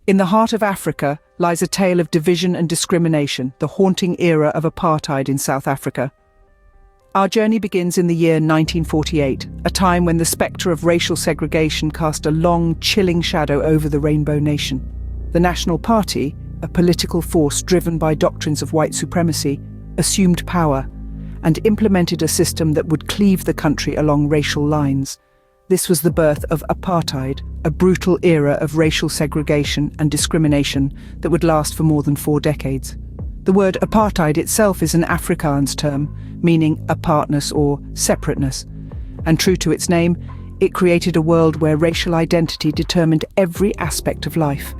In the heart of Africa lies a tale of division and discrimination, the haunting era of apartheid in South Africa. Our journey begins in the year 1948, a time when the spectre of racial segregation cast a long, chilling shadow over the Rainbow Nation. The National Party, a political force driven by doctrines of white supremacy, assumed power and implemented a system that would cleave the country along racial lines. This was the birth of apartheid, a brutal era of racial segregation and discrimination that would last for more than 4 decades. The word apartheid itself is an Afrikaans term, meaning apartness or separateness. And true to its name, it created a world where racial identity determined every aspect of life.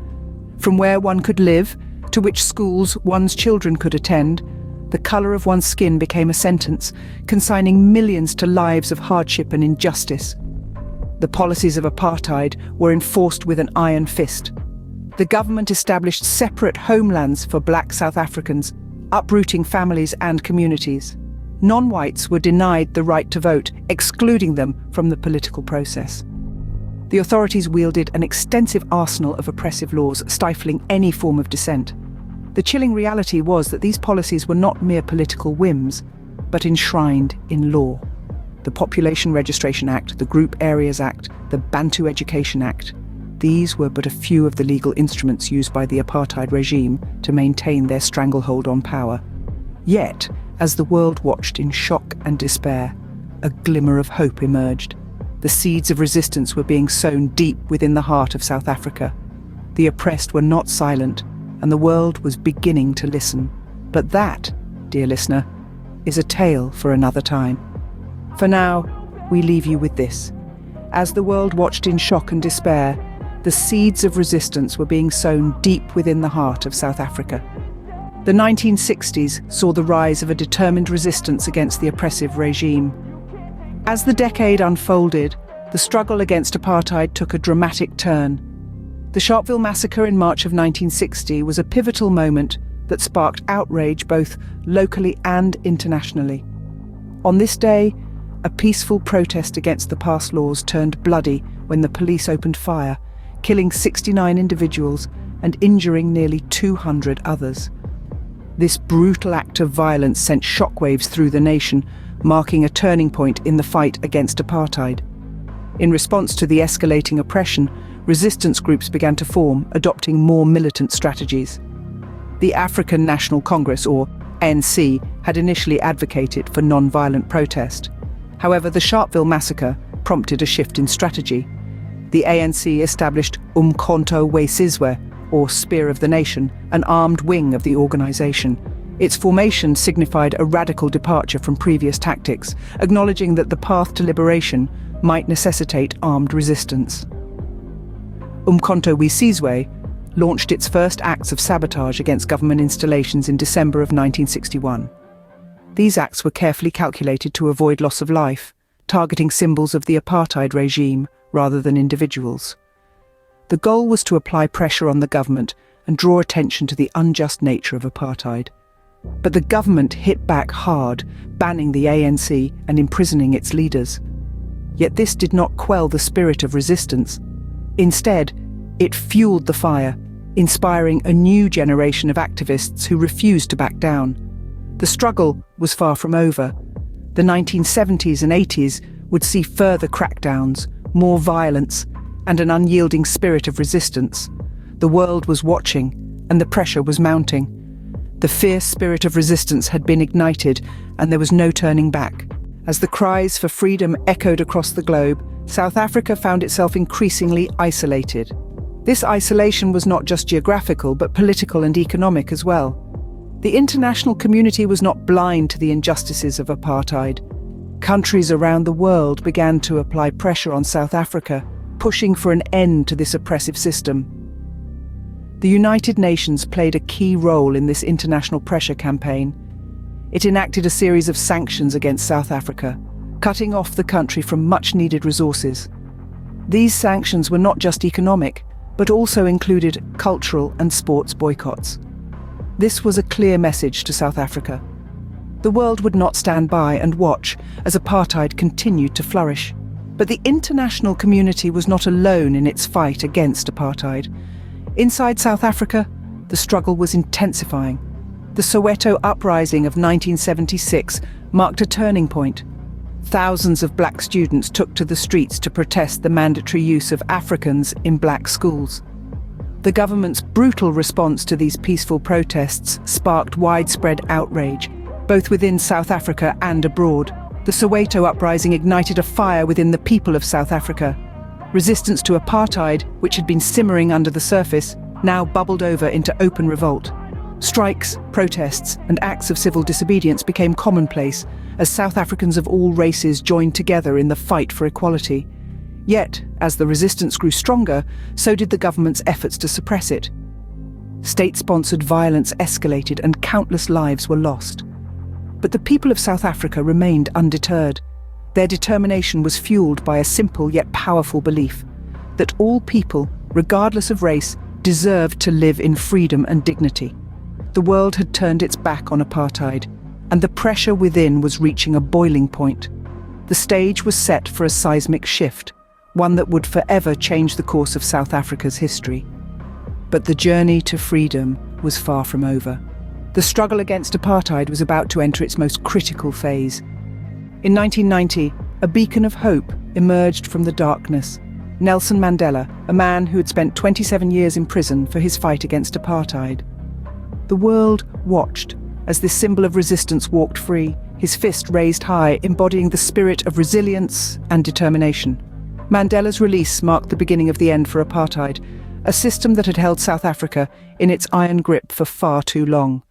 From where one could live, to which schools one's children could attend, the colour of one's skin became a sentence, consigning millions to lives of hardship and injustice. The policies of apartheid were enforced with an iron fist. The government established separate homelands for black South Africans, uprooting families and communities. Non-whites were denied the right to vote, excluding them from the political process. The authorities wielded an extensive arsenal of oppressive laws, stifling any form of dissent. The chilling reality was that these policies were not mere political whims, but enshrined in law. The Population Registration Act, the Group Areas Act, the Bantu Education Act. These were but a few of the legal instruments used by the apartheid regime to maintain their stranglehold on power. Yet, as the world watched in shock and despair, a glimmer of hope emerged. The seeds of resistance were being sown deep within the heart of South Africa. The oppressed were not silent, and the world was beginning to listen. But that, dear listener, is a tale for another time. For now, we leave you with this. As the world watched in shock and despair, the seeds of resistance were being sown deep within the heart of South Africa. The 1960s saw the rise of a determined resistance against the oppressive regime. As the decade unfolded, the struggle against apartheid took a dramatic turn. The Sharpeville massacre in March of 1960 was a pivotal moment that sparked outrage both locally and internationally. On this day, a peaceful protest against the past laws turned bloody when the police opened fire, killing 69 individuals and injuring nearly 200 others. This brutal act of violence sent shockwaves through the nation, marking a turning point in the fight against apartheid. In response to the escalating oppression, resistance groups began to form, adopting more militant strategies. The African National Congress, or ANC, had initially advocated for non-violent protest. However, the Sharpeville massacre prompted a shift in strategy. The ANC established Umkhonto we Sizwe, or Spear of the Nation, an armed wing of the organisation. Its formation signified a radical departure from previous tactics, acknowledging that the path to liberation might necessitate armed resistance. Umkhonto we Sizwe launched its first acts of sabotage against government installations in December of 1961. These acts were carefully calculated to avoid loss of life, targeting symbols of the apartheid regime rather than individuals. The goal was to apply pressure on the government and draw attention to the unjust nature of apartheid. But the government hit back hard, banning the ANC and imprisoning its leaders. Yet this did not quell the spirit of resistance. Instead, it fueled the fire, inspiring a new generation of activists who refused to back down. The struggle was far from over. The 1970s and 80s would see further crackdowns, more violence, and an unyielding spirit of resistance. The world was watching, and the pressure was mounting. The fierce spirit of resistance had been ignited, and there was no turning back. As the cries for freedom echoed across the globe, South Africa found itself increasingly isolated. This isolation was not just geographical, but political and economic as well. The international community was not blind to the injustices of apartheid. Countries around the world began to apply pressure on South Africa, pushing for an end to this oppressive system. The United Nations played a key role in this international pressure campaign. It enacted a series of sanctions against South Africa, cutting off the country from much-needed resources. These sanctions were not just economic, but also included cultural and sports boycotts. This was a clear message to South Africa. The world would not stand by and watch as apartheid continued to flourish. But the international community was not alone in its fight against apartheid. Inside South Africa, the struggle was intensifying. The Soweto uprising of 1976 marked a turning point. Thousands of black students took to the streets to protest the mandatory use of Afrikaans in black schools. The government's brutal response to these peaceful protests sparked widespread outrage, both within South Africa and abroad. The Soweto uprising ignited a fire within the people of South Africa. Resistance to apartheid, which had been simmering under the surface, now bubbled over into open revolt. Strikes, protests, and acts of civil disobedience became commonplace as South Africans of all races joined together in the fight for equality. Yet, as the resistance grew stronger, so did the government's efforts to suppress it. State-sponsored violence escalated and countless lives were lost. But the people of South Africa remained undeterred. Their determination was fueled by a simple yet powerful belief that all people, regardless of race, deserved to live in freedom and dignity. The world had turned its back on apartheid, and the pressure within was reaching a boiling point. The stage was set for a seismic shift, one that would forever change the course of South Africa's history. But the journey to freedom was far from over. The struggle against apartheid was about to enter its most critical phase. In 1990, a beacon of hope emerged from the darkness. Nelson Mandela, a man who had spent 27 years in prison for his fight against apartheid. The world watched as this symbol of resistance walked free, his fist raised high, embodying the spirit of resilience and determination. Mandela's release marked the beginning of the end for apartheid, a system that had held South Africa in its iron grip for far too long.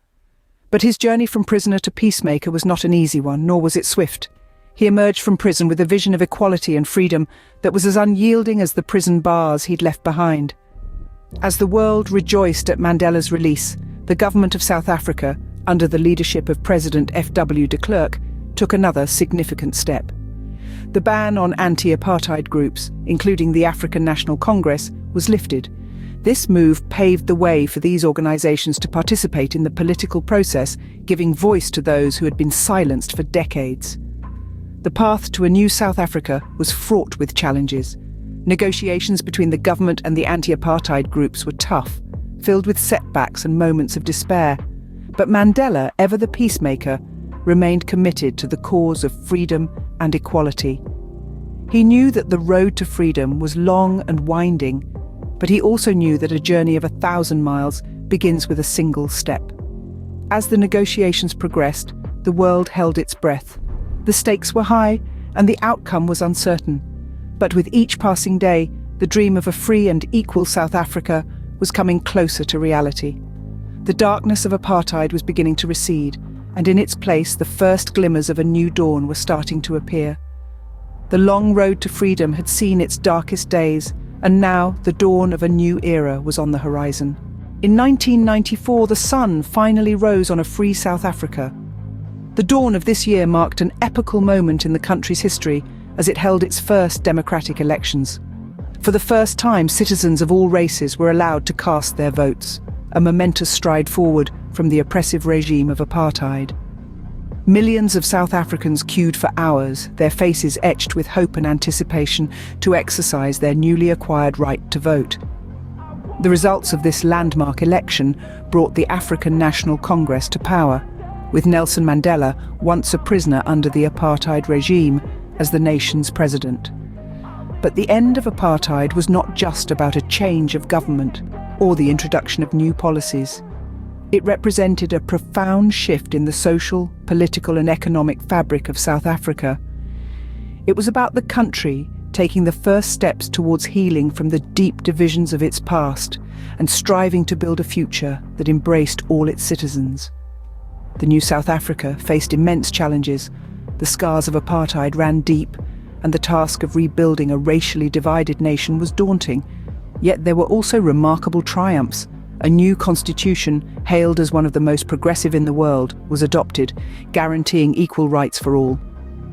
But his journey from prisoner to peacemaker was not an easy one, nor was it swift. He emerged from prison with a vision of equality and freedom that was as unyielding as the prison bars he'd left behind. As the world rejoiced at Mandela's release, the government of South Africa, under the leadership of President F.W. de Klerk, took another significant step. The ban on anti-apartheid groups, including the African National Congress, was lifted. This move paved the way for these organizations to participate in the political process, giving voice to those who had been silenced for decades. The path to a new South Africa was fraught with challenges. Negotiations between the government and the anti-apartheid groups were tough, filled with setbacks and moments of despair. But Mandela, ever the peacemaker, remained committed to the cause of freedom and equality. He knew that the road to freedom was long and winding, but he also knew that a journey of 1,000 miles begins with a single step. As the negotiations progressed, the world held its breath. The stakes were high, and the outcome was uncertain. But with each passing day, the dream of a free and equal South Africa was coming closer to reality. The darkness of apartheid was beginning to recede, and in its place the first glimmers of a new dawn were starting to appear. The long road to freedom had seen its darkest days, and now the dawn of a new era was on the horizon. In 1994, the sun finally rose on a free South Africa. The dawn of this year marked an epochal moment in the country's history as it held its first democratic elections. For the first time, citizens of all races were allowed to cast their votes, a momentous stride forward from the oppressive regime of apartheid. Millions of South Africans queued for hours, their faces etched with hope and anticipation to exercise their newly acquired right to vote. The results of this landmark election brought the African National Congress to power, with Nelson Mandela, once a prisoner under the apartheid regime, as the nation's president. But the end of apartheid was not just about a change of government or the introduction of new policies. It represented a profound shift in the social, political and economic fabric of South Africa. It was about the country taking the first steps towards healing from the deep divisions of its past and striving to build a future that embraced all its citizens. The new South Africa faced immense challenges. The scars of apartheid ran deep, and the task of rebuilding a racially divided nation was daunting. Yet there were also remarkable triumphs. A new constitution, hailed as one of the most progressive in the world, was adopted, guaranteeing equal rights for all.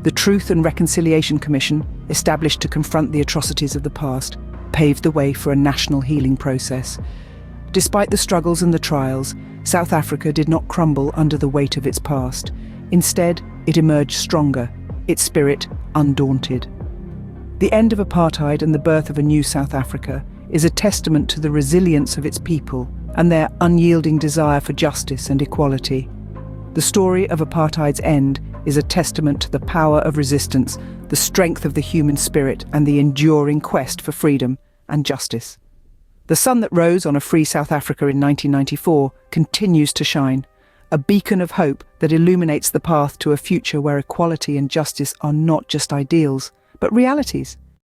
The Truth and Reconciliation Commission, established to confront the atrocities of the past, paved the way for a national healing process. Despite the struggles and the trials, South Africa did not crumble under the weight of its past. Instead, it emerged stronger, its spirit undaunted. The end of apartheid and the birth of a new South Africa is a testament to the resilience of its people and their unyielding desire for justice and equality. The story of apartheid's end is a testament to the power of resistance, the strength of the human spirit, and the enduring quest for freedom and justice. The sun that rose on a free South Africa in 1994 continues to shine, a beacon of hope that illuminates the path to a future where equality and justice are not just ideals, but realities.